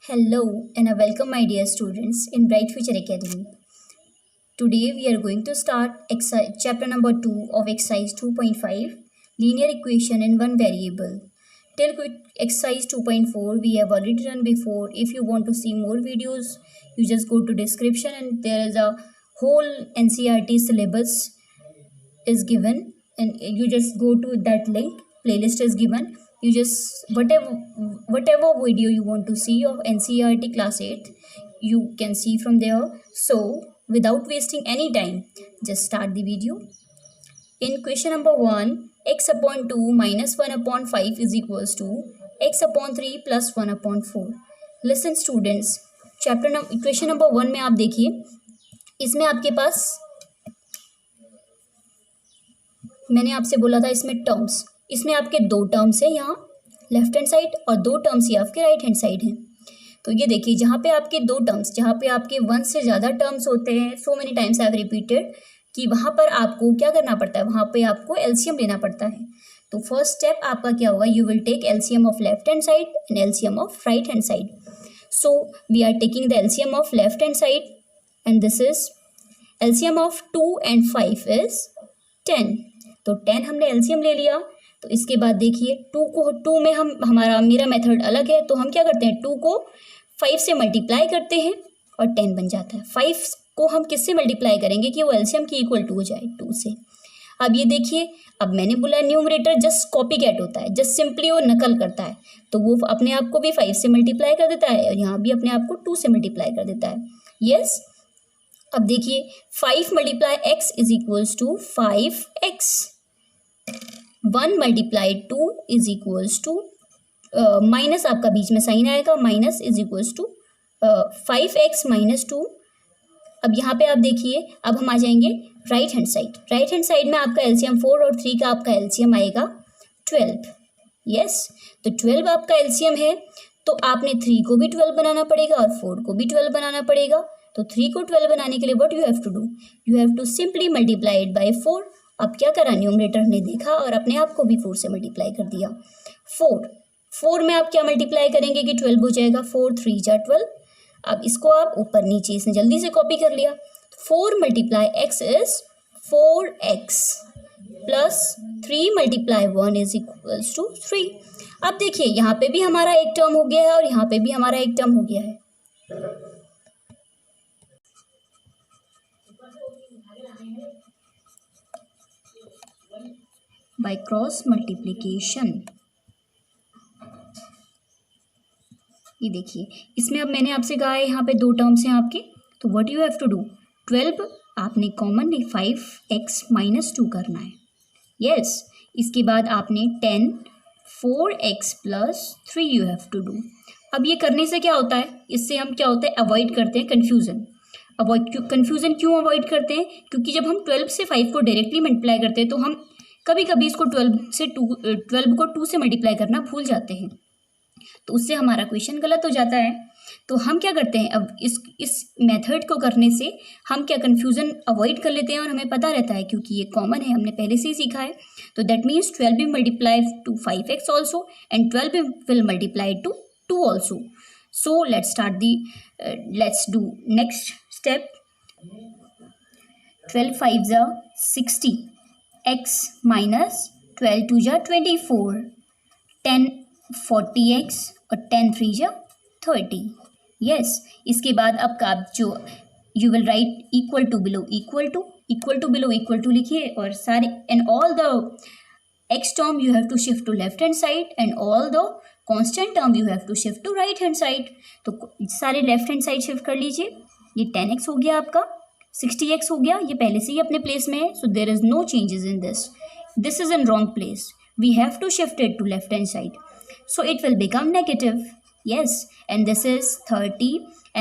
Hello and a welcome, my dear students, in Bright Future Academy. Today we are going to start chapter number 2 of exercise 2.5, linear equation in one variable. Till exercise 2.4 we have already done before. If you want to see more videos, you just go to description and there is a whole NCERT syllabus is given, and you just go to that link. Playlist is given. You just whatever video you want to see of NCERT class 8, you can see from there. So without wasting any time, just start the video. In question number 1, x upon 2 minus 1 upon 5 is equals to x upon 3 plus 1 upon 4. Listen students, question number 1 में आप देखिए, इसमें आपके पास मैंने आपसे बोला था इसमें टर्म्स, इसमें आपके दो टर्म्स है यहाँ लेफ्ट हैंड साइड और दो टर्म्स ये आपके राइट हैंड साइड हैं. तो ये देखिए, जहाँ पे आपके दो टर्म्स, जहाँ पे आपके वन से ज़्यादा टर्म्स होते हैं, so many times I have repeated कि वहाँ पर आपको क्या करना पड़ता है, वहाँ पे आपको एलसीएम लेना पड़ता है. तो फर्स्ट स्टेप आपका क्या होगा, you will take LCM of left hand side and LCM of right hand side. So we are taking the LCM of left hand side and this is LCM of 2 and 5 is 10. तो 10 हमने LCM ले लिया. तो इसके बाद देखिए 2 में मेरा मेथड अलग है, तो हम क्या करते हैं, 2 को 5 से मल्टीप्लाई करते हैं और 10 बन जाता है. 5 को हम किससे मल्टीप्लाई करेंगे कि वो एलसीएम की इक्वल टू हो जाए 2 से. अब ये देखिए, अब मैंने बोला न्यूमरेटर जस्ट कॉपी कैट होता है, जस्ट सिंपली वो नकल करता है, तो वो अपने आप को भी 5 से मल्टीप्लाई कर देता है और यहाँ भी अपने आप को 2 से मल्टीप्लाई कर देता है. यस. अब देखिए 5 multiply x is equals to 5x. 1 multiply 2 is equals to minus, आपका बीच में साइन आएगा, minus is equals to 5x minus 2. अब यहाँ पे आप देखिए, अब हम आ जाएंगे right hand side. Right hand side में आपका एलसीएम 4 और 3 का आपका एलसीएम आएगा 12. यस. तो 12 आपका एलसीएम है, तो आपने 3 को भी 12 बनाना पड़ेगा और 4 को भी 12 बनाना पड़ेगा. तो 3 को 12 बनाने के लिए what you have to do, you have to simply multiply it by 4. अब क्या करा, न्यूमरेटर ने देखा और अपने आप को भी 4 से मल्टीप्लाई कर दिया. 4 में आप क्या मल्टीप्लाई करेंगे कि 12 हो जाएगा, 4 3 जा 12. अब इसको आप ऊपर नीचे इसने जल्दी से कॉपी कर लिया. 4 multiply x is 4x plus 3 multiply 1 is equals to 3. अब देखिए यहाँ पे भी हमारा एक टर्म हो गया है और यहाँ पे भी हमारा एक टर्म हो गया है. Bye cross multiplication. ये देखिए, इसमें अब मैंने आपसे कहा है यहाँ पे दो टर्म्स हैं आपके, तो what you have to do, 12 आपने कॉमन 5x माइनस 2 करना है. यस. इसके बाद आपने 10 4x plus 3 you have to do. अब ये करने से क्या होता है, इससे हम क्या होता है, अवॉइड करते हैं कन्फ्यूज़न. कन्फ्यूज़न क्यों अवॉइड करते हैं, क्योंकि जब हम 12 से 5 को डायरेक्टली मल्टीप्लाई करते हैं तो हम कभी कभी इसको 12 को 2 से मल्टीप्लाई करना भूल जाते हैं, तो उससे हमारा क्वेश्चन गलत हो जाता है. तो हम क्या करते हैं, अब इस मेथड को करने से हम क्या कन्फ्यूज़न अवॉइड कर लेते हैं और हमें पता रहता है, क्योंकि ये कॉमन है, हमने पहले से ही सीखा है. तो दैट मीन्स 12 भी multiply two 5x also and 12 भी will multiply two 2 also. So let's do next step. 12 5 जा 60, x माइनस 12 2 जा 24, 10 40x और 10 3 जा 30. यस. इसके बाद अब का जो you will write equal to below equal to below equal to लिखिए, और सारे and all the x term you have to shift to left hand side and all the constant term you have to shift to right hand side. तो सारे left hand side shift कर लीजिए. ये 10x हो गया आपका, 60x हो गया, ये पहले से ही अपने प्लेस में है, so there is no changes in this is in wrong place, we have to shift it to left hand side, so it will become negative. Yes. And this is 30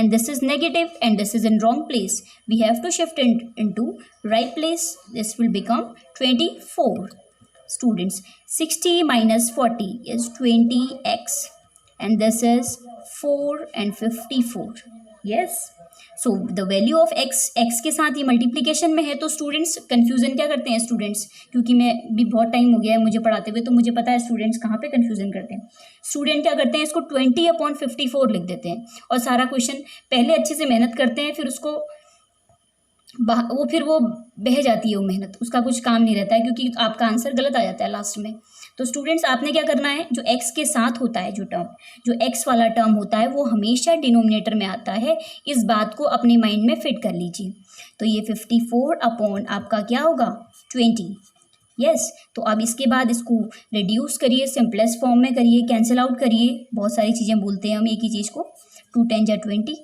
and this is negative and this is in wrong place, we have to shift into right place. This will become 24. Students, 60 minus 40 is 20x and this is 4 and 54. Yes. So the value of x के साथ ये multiplication में है, तो students confusion क्या करते हैं students, क्योंकि मैं भी बहुत टाइम हो गया है मुझे पढ़ाते हुए, तो मुझे पता है स्टूडेंट्स कहाँ पे कन्फ्यूज़न करते हैं। स्टूडेंट क्या करते हैं, इसको 20/54 लिख देते हैं और सारा क्वेश्चन पहले अच्छे से मेहनत करते हैं, फिर उसको वो बह जाती है वो मेहनत, उसका कुछ काम नहीं रहता है, क्योंकि आपका आंसर गलत आ जाता है लास्ट में। तो स्टूडेंट्स आपने क्या करना है, जो एक्स के साथ होता है जो एक्स वाला टर्म होता है वो हमेशा डिनोमिनेटर में आता है, इस बात को अपने माइंड में फिट कर लीजिए। तो ये 54 अपॉन आपका क्या होगा 20। यस, तो अब इसके बाद इसको रिड्यूस करिए, सिंपलेस्ट फॉर्म में करिए, कैंसिल आउट करिए, बहुत सारी चीज़ें बोलते हैं हम एक ही चीज़ को। 2 10 जा 20,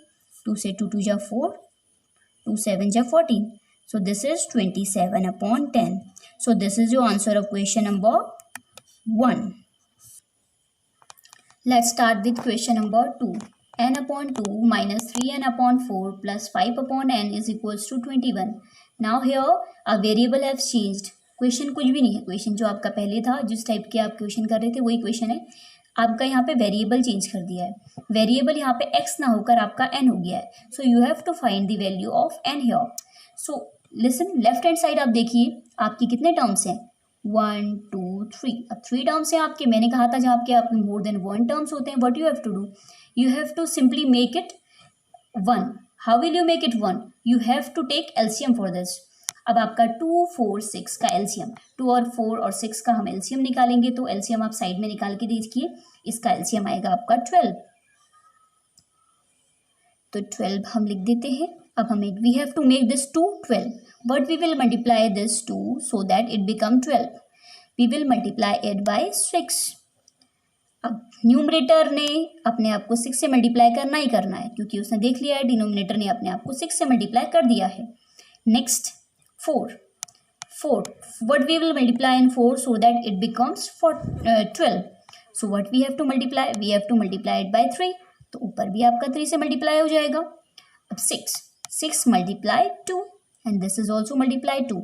2 से 2 2 जा 4, 2 7 जा 14, so this is 27/10. So this is your answer of question number 1. Let's start with question number 2. n/2 minus 3n/4 plus 5/n is equals to 21. Now here a variable have changed. Question कुछ भी नहीं है, question जो आपका पहले था, जिस type के आप क्वेश्चन कर रहे थे वही क्वेश्चन है। आपका यहाँ पे वेरिएबल चेंज कर दिया है, वेरिएबल यहाँ पे x ना होकर आपका n हो गया है। So you have to find the value of n here. So listen, left hand side आप देखिए आपकी कितने टर्म्स हैं, 1 2 3। अब 3 टर्म्स हैं आपके। मैंने कहा था जहाँ आपके मोर देन 1 टर्म्स होते हैं, what you have to do, you have to simply make it 1। How will you make it 1, you have to take LCM for this. अब आपका 2 4 6 का एलसीएम, 2 और 4 और 6 का हम एलसीएम निकालेंगे, तो एलसीएम आप साइड में निकाल के देखिए, इसका एलसीएम आएगा आपका 12। तो 12 हम लिख देते हैं। अब हमें we have to make this 2 12, but we will multiply this 2 so that it become 12। We will multiply it by 6। अब न्यूमरेटर ने अपने आप को 6 से मल्टीप्लाई करना ही करना है, क्योंकि उसने देख लिया है डिनोमिनेटर ने अपने आप को 6 से मल्टीप्लाई कर दिया है। Next 4, what we will multiply in 4 so that it becomes 12. So what we have to multiply, we have to multiply it by 3, तो ऊपर भी आपका 3 से मल्टीप्लाई हो जाएगा। अब 6 multiply 2 and this is also multiply 2।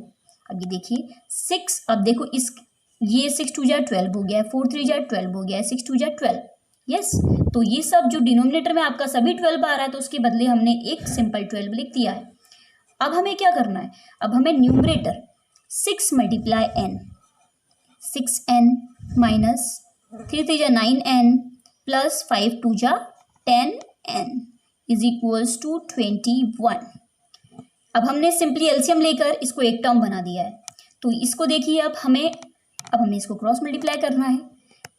अब ये देखिए 6, अब देखो ये 6 2 जा 12 हो गया है, 4 3 जा 12 हो गया है, 6 2 जा 12। यस, तो ये सब जो डिनोमिनेटर में आपका सभी 12 आ रहा है, तो उसके बदले हमने एक सिंपल 12 लिख दिया है। अब हमें क्या करना है, अब हमें numerator 6 multiply n, 6n minus 3 3 जा 9n प्लस 5 2 जा 10n इज इक्वल्स टू 21। अब हमने सिंपली एलसीएम लेकर इसको एक टर्म बना दिया है। तो इसको देखिए, अब हमें इसको क्रॉस मल्टीप्लाई करना है।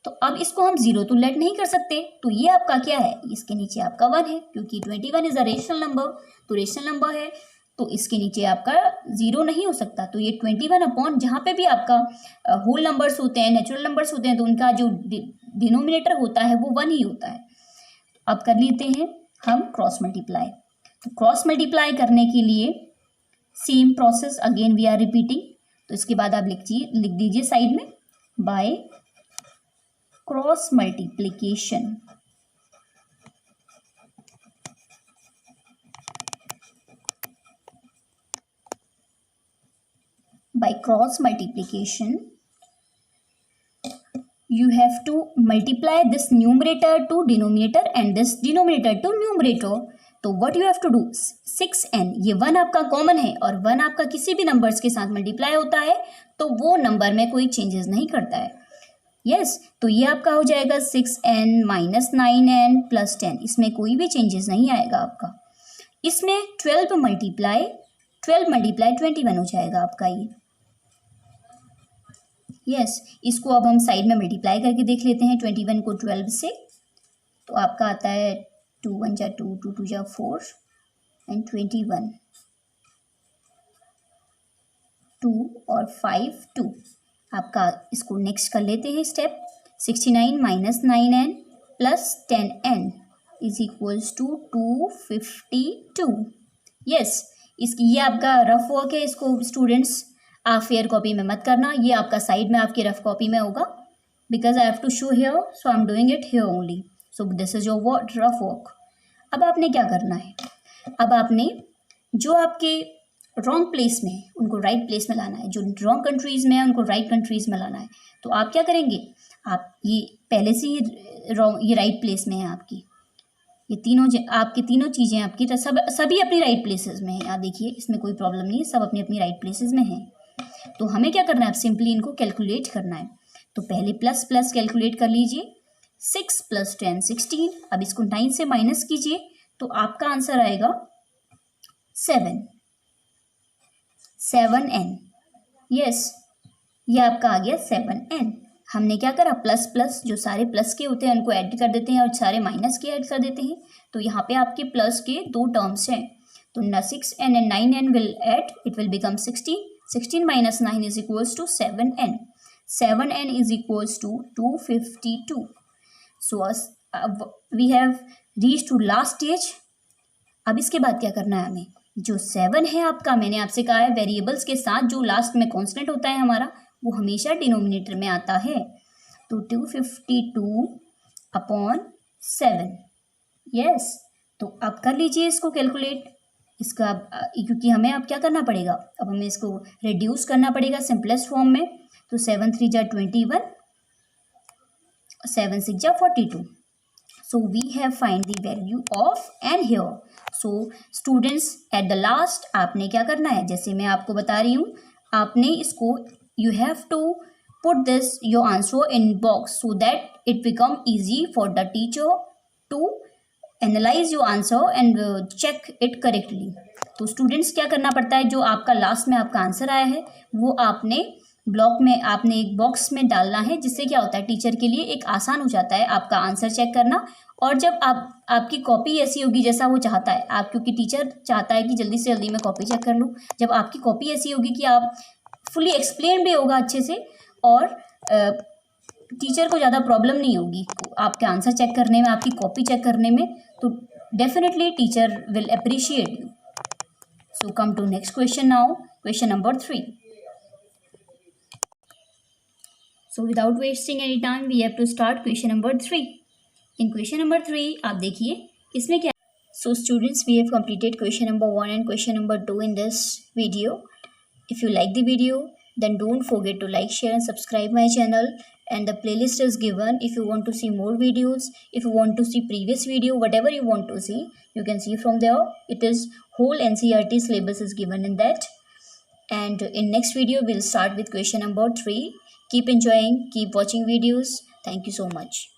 तो अब इसको हम 0 तो लेट नहीं कर सकते, तो ये आपका क्या है, इसके नीचे आपका 1 है, क्योंकि 21 इज अ रेशनल नंबर, तो रेशनल नंबर है, तो इसके नीचे आपका 0 नहीं हो सकता। तो ये 21 अपॉन, जहाँ पे भी आपका होल नंबर्स होते हैं, नेचुरल नंबर्स होते हैं, तो उनका जो डिनोमिनेटर होता है वो 1 ही होता है। अब कर लेते हैं हम क्रॉस मल्टीप्लाई। तो क्रॉस मल्टीप्लाई करने के लिए same process again we are repeating. तो इसके बाद आप लिख दीजिए साइड में by cross multiplication. By cross multiplication you have to multiply this numerator to denominator and this denominator to numerator. तो what you have to do, 6n, ये 1 आपका कॉमन है और 1 आपका किसी भी नंबर्स के साथ मल्टीप्लाई होता है तो वो नंबर में कोई चेंजेस नहीं करता है। यस, तो ये आपका हो जाएगा 6n माइनस 9n प्लस 10, इसमें कोई भी चेंजेस नहीं आएगा आपका। इसमें 12 मल्टीप्लाई 21 हो जाएगा आपका ये। यस, इसको अब हम साइड में मल्टीप्लाई करके देख लेते हैं 21 को 12 से। तो आपका आता है 2 1 जा 2, 2 2 जा 4 एंड 21, 2 और 5 2। आपका इसको नेक्स्ट कर लेते हैं step. 69 minus 9n plus 10n is equals to 252। Yes, ये आपका रफ वर्क है, इसको स्टूडेंट्स आप फेयर कॉपी में मत करना, ये आपका साइड में आपकी रफ कॉपी में होगा, because I have to show here, so I am doing it here only. So this is your rough work. अब आपने क्या करना है, अब आपने जो आपके रॉन्ग प्लेस में है उनको राइट प्लेस में लाना है, जो रॉन्ग कंट्रीज़ में है उनको राइट कंट्रीज़ में लाना है। तो आप क्या करेंगे, आप ये पहले से ही ये राइट प्लेस में है आपकी, ये तीनों आपकी तीनों चीज़ें आपकी सभी अपनी राइट प्लेसेस में है। आप देखिए इसमें कोई प्रॉब्लम नहीं है, सब अपनी अपनी राइट प्लेसेस में है। तो हमें क्या करना है, अब सिंपली इनको कैलकुलेट करना है। तो पहले प्लस प्लस कैलकुलेट कर लीजिए, 6 + 10 16। अब इसको 9 से माइनस कीजिए तो आपका आंसर आएगा 7n। यस, ये आपका आ गया 7n। हमने क्या करा, प्लस प्लस जो सारे प्लस के होते हैं उनको ऐड कर देते हैं और सारे माइनस के ऐड कर देते हैं। तो यहाँ पे आपके प्लस के 2 टर्म्स हैं, तो 6n and 9n will add, it will become 16। 16 minus 9 is equals to 7n। 7n is equals to 252। So we have reached to last stage। अब इसके बाद क्या करना है हमें, जो 7 है आपका, मैंने आपसे कहा है वेरिएबल्स के साथ जो लास्ट में कांस्टेंट होता है हमारा, वो हमेशा डिनोमिनेटर में आता है। तो 252/7। यस, तो आप कर लीजिए इसको कैलकुलेट इसका, क्योंकि हमें अब क्या करना पड़ेगा, अब हमें इसको रिड्यूस करना पड़ेगा सिंपलेस्ट फॉर्म में। तो 7 3 जा 21, 7 6 जा 42। So we have find the value of n here। So students at the last आपने क्या करना है, जैसे मैं आपको बता रही हूँ, आपने इसको you have to put this your answer in box so that it become easy for the teacher to analyze your answer and check it correctly। तो स्टूडेंट्स क्या करना पड़ता है, जो आपका लास्ट में आपका आंसर आया है वो आपने ब्लॉक में, आपने एक बॉक्स में डालना है, जिससे क्या होता है टीचर के लिए एक आसान हो जाता है आपका आंसर चेक करना। और जब आपकी कॉपी ऐसी होगी जैसा वो चाहता है, आप क्योंकि टीचर चाहता है कि जल्दी से जल्दी मैं कॉपी चेक कर लूँ, जब आपकी कॉपी ऐसी होगी कि आप फुली एक्सप्लेन भी होगा अच्छे से और टीचर को ज़्यादा प्रॉब्लम नहीं होगी आपके आंसर चेक करने में, आपकी कॉपी चेक करने में, तो definitely teacher will appreciate you. So come to next question now, question number 3। So without wasting any time we have to start question number 3। In question number 3 आप देखिए इसमें क्या। So students we have completed question number 1 and question number 2 in this video। If you like the video then don't forget to like, share and subscribe my channel, and the playlist is given if you want to see more videos, if you want to see previous video, whatever you want to see you can see from there। It is whole NCERT syllabus is given in that, and in next video we'll start with question number 3। Keep enjoying, keep watching videos. Thank you so much।